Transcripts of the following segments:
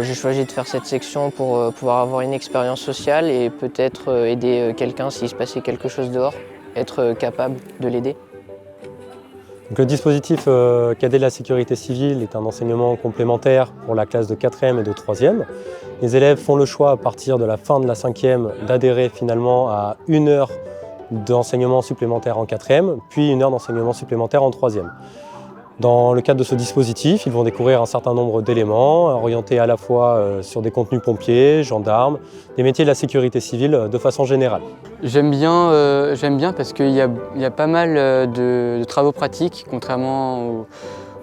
J'ai choisi de faire cette section pour pouvoir avoir une expérience sociale et peut-être aider quelqu'un s'il se passait quelque chose dehors, être capable de l'aider. Donc, le dispositif cadet de la sécurité civile est un enseignement complémentaire pour la classe de 4e et de 3e. Les élèves font le choix à partir de la fin de la 5e d'adhérer finalement à 1 heure d'enseignement supplémentaire en 4e, puis 1 heure d'enseignement supplémentaire en 3e. Dans le cadre de ce dispositif, ils vont découvrir un certain nombre d'éléments orientés à la fois sur des contenus pompiers, gendarmes, des métiers de la sécurité civile de façon générale. J'aime bien parce qu'il y a pas mal de travaux pratiques, contrairement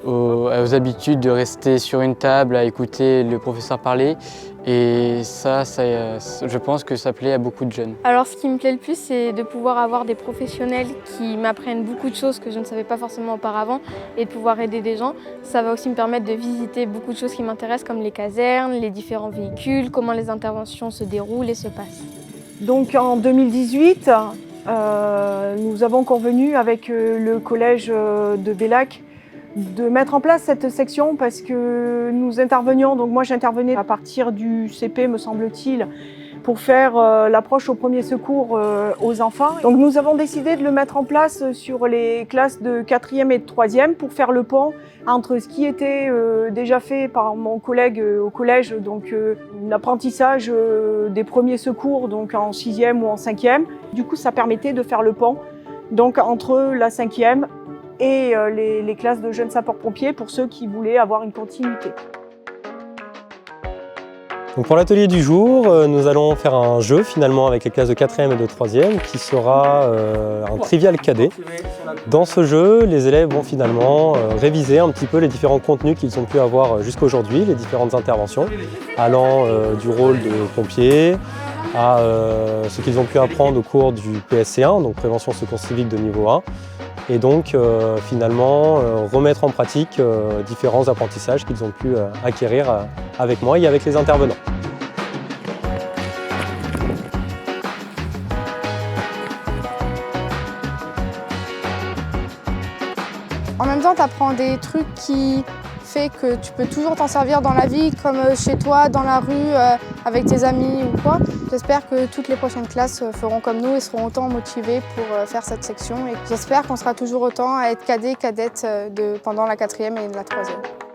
aux habitudes de rester sur une table à écouter le professeur parler. Et ça, je pense que ça plaît à beaucoup de jeunes. Alors ce qui me plaît le plus, c'est de pouvoir avoir des professionnels qui m'apprennent beaucoup de choses que je ne savais pas forcément auparavant et de pouvoir aider des gens. Ça va aussi me permettre de visiter beaucoup de choses qui m'intéressent comme les casernes, les différents véhicules, comment les interventions se déroulent et se passent. Donc en 2018, nous avons convenu avec le collège de Bellac de mettre en place cette section parce que nous intervenions, donc moi j'intervenais à partir du CP me semble-t-il, pour faire l'approche au premier secours aux enfants. Donc nous avons décidé de le mettre en place sur les classes de 4e et de 3e pour faire le pont entre ce qui était déjà fait par mon collègue au collège, donc l'apprentissage des premiers secours donc en 6e ou en 5e. Du coup ça permettait de faire le pont donc entre la 5e et les classes de jeunes sapeurs-pompiers pour ceux qui voulaient avoir une continuité. Donc pour l'atelier du jour, nous allons faire un jeu finalement avec les classes de 4e et de 3e qui sera un trivial cadet. Dans ce jeu, les élèves vont finalement réviser un petit peu les différents contenus qu'ils ont pu avoir jusqu'à aujourd'hui, les différentes interventions, allant du rôle de pompier à ce qu'ils ont pu apprendre au cours du PSC1, donc prévention secours civique de niveau 1. Et donc finalement remettre en pratique différents apprentissages qu'ils ont pu acquérir avec moi et avec les intervenants. En même temps, tu apprends des trucs qui font que tu peux toujours t'en servir dans la vie, comme chez toi, dans la rue, avec tes amis ou quoi. J'espère que toutes les prochaines classes feront comme nous et seront autant motivées pour faire cette section. Et j'espère qu'on sera toujours autant à être cadet, cadette pendant la 4e et la 3e.